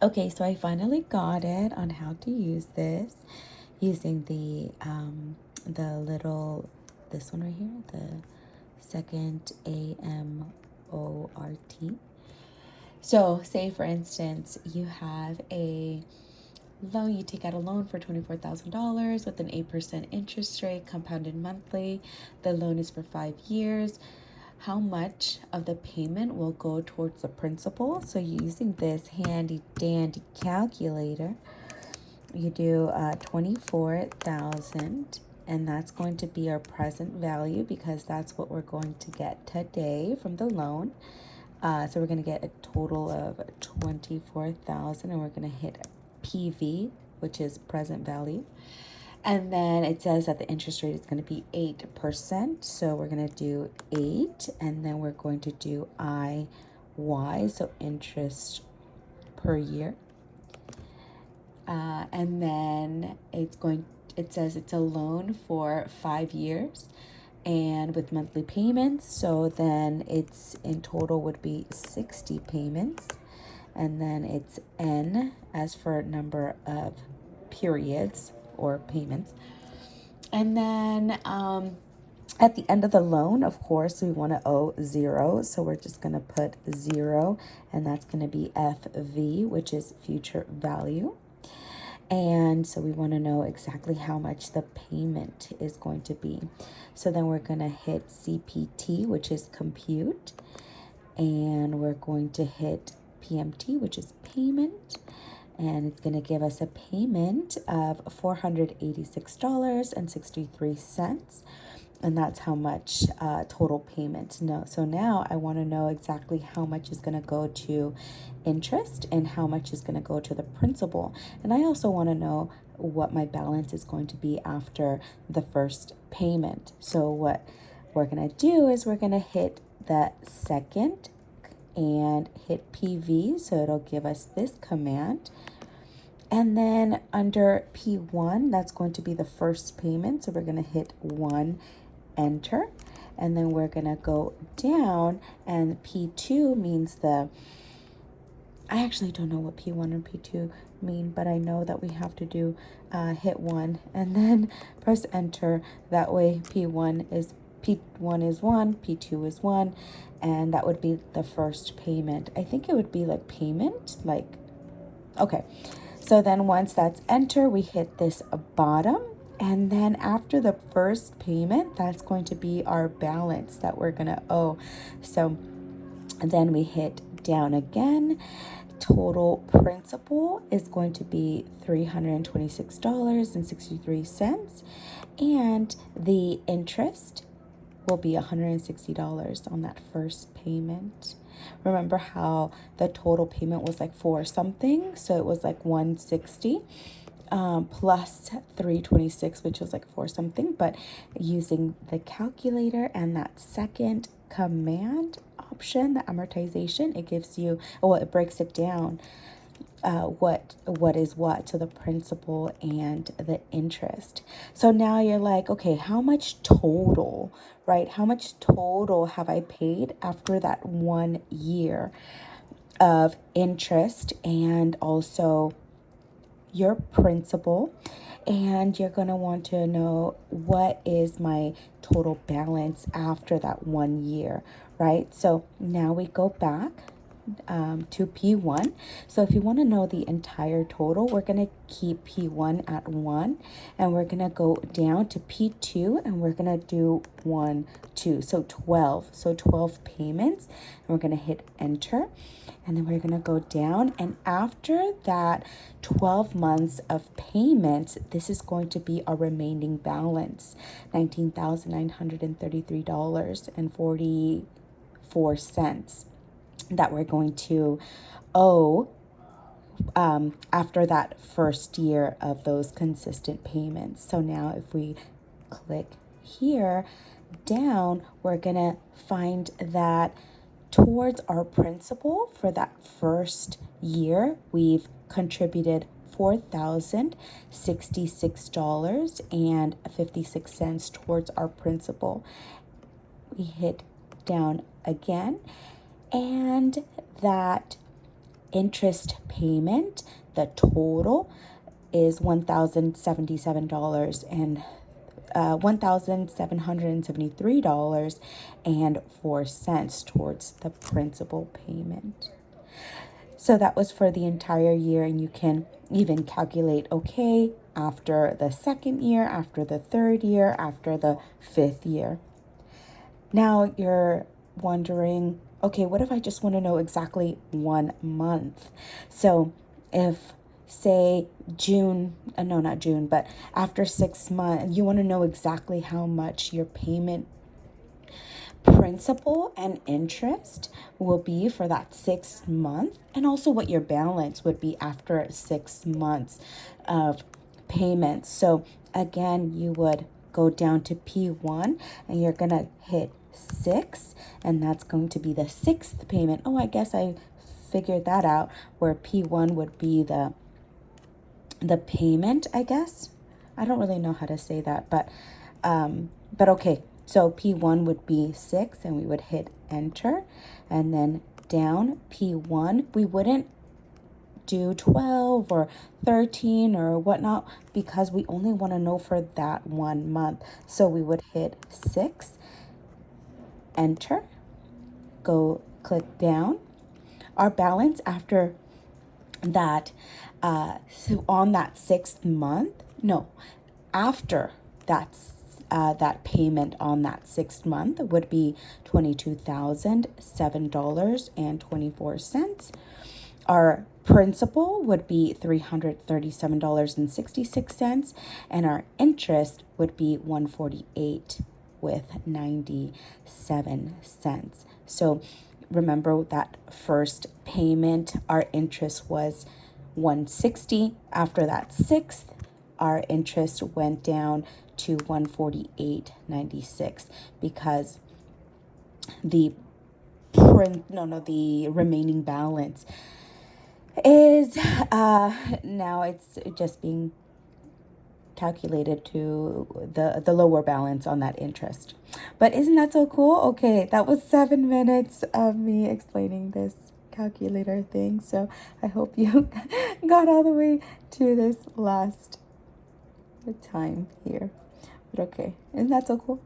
Okay, so I finally got it on how to use this using the little, this one right here, the second AMORT. So say for instance, you have a loan, you take out a loan for $24,000 with an 8% interest rate compounded monthly. The loan is for 5 years. How much of the payment will go towards the principal? So using this handy dandy calculator, you do 24,000, and that's going to be our present value because that's what we're going to get today from the loan. So we're going to get a total of 24,000, and we're going to hit PV, which is present value. And then it says that the interest rate is going to be 8%. So we're going to do 8, and then we're going to do IY, so interest per year. And then it says it's a loan for 5 years and with monthly payments. So then it's in total would be 60 payments. And then it's N as for number of periods or payments. And then at the end of the loan, of course, we want to owe 0. So we're just going to put 0, and that's going to be FV, which is future value. And so we want to know exactly how much the payment is going to be. So then we're going to hit CPT, which is compute. And we're going to hit PMT, which is payment. And it's going to give us a payment of $486.63. And that's how much total payment. No, so now I want to know exactly how much is going to go to interest and how much is going to go to the principal. And I also want to know what my balance is going to be after the first payment. So what we're going to do is we're going to hit the second and hit PV. So it'll give us this command. And then under P1, that's going to be the first payment. So we're going to hit 1, enter. And then we're going to go down, and P2 means I actually don't know what P1 and P2 mean, but I know that we have to do hit 1 and then press enter. That way P1 is 1, P2 is 1, and that would be the first payment. I think it would be like payment, like, okay. So then once that's enter, we hit this bottom, and then after the first payment, that's going to be our balance that we're going to owe. So then we hit down again. Total principal is going to be $326.63, and the interest will be $160 on that first payment. Remember how the total payment was like 4 something, so it was like 160 plus 326, which was like 4 something. But using the calculator and that second command option, the amortization, it gives you, well, it breaks it down what is what, so the principal and the interest. So now you're like, okay, how much total, right? How much total have I paid after that 1 year of interest and also your principal? And you're going to want to know what is my total balance after that 1 year, right? So now we go back to P1. So if you want to know the entire total, we're going to keep P1 at 1, and we're going to go down to P2, and we're going to do 1, 2, so 12. So 12 payments, and we're going to hit enter, and then we're going to go down, and after that 12 months of payments, this is going to be our remaining balance, $19,933.44 that we're going to owe after that first year of those consistent payments. So now if we click here down, we're going to find that towards our principal for that first year, we've contributed $4,066.56 towards our principal. We hit down again, and that interest payment, the total is $1,077 and $1,773.04 towards the principal payment. So that was for the entire year, and you can even calculate, okay, after the second year, after the third year, after the fifth year. Now you're wondering, okay, what if I just want to know exactly 1 month? So if, say, not June, but after 6 months, you want to know exactly how much your payment principal and interest will be for that 6 month, and also what your balance would be after 6 months of payments. So again, you would go down to P1 and you're gonna hit 6, and that's going to be the 6th payment. Oh, I guess I figured that out, where P1 would be the payment, I guess. I don't really know how to say that, but okay. So P1 would be 6, and we would hit enter, and then down P1, we wouldn't do 12 or 13 or whatnot, because we only want to know for that 1 month. So we would hit 6, enter, go click down. Our balance after that, so on that 6th month, no, after that payment on that 6th month would be $22,007.24. Our principal would be $337.66, and our interest would be $148.97. So remember that first payment, our interest was $160. After that 6th, our interest went down to $148.96 because the remaining balance is now it's just being calculated to the lower balance on that interest. But isn't that so cool? Okay, that was 7 minutes of me explaining this calculator thing. So I hope you got all the way to this last time here. But okay, isn't that so cool?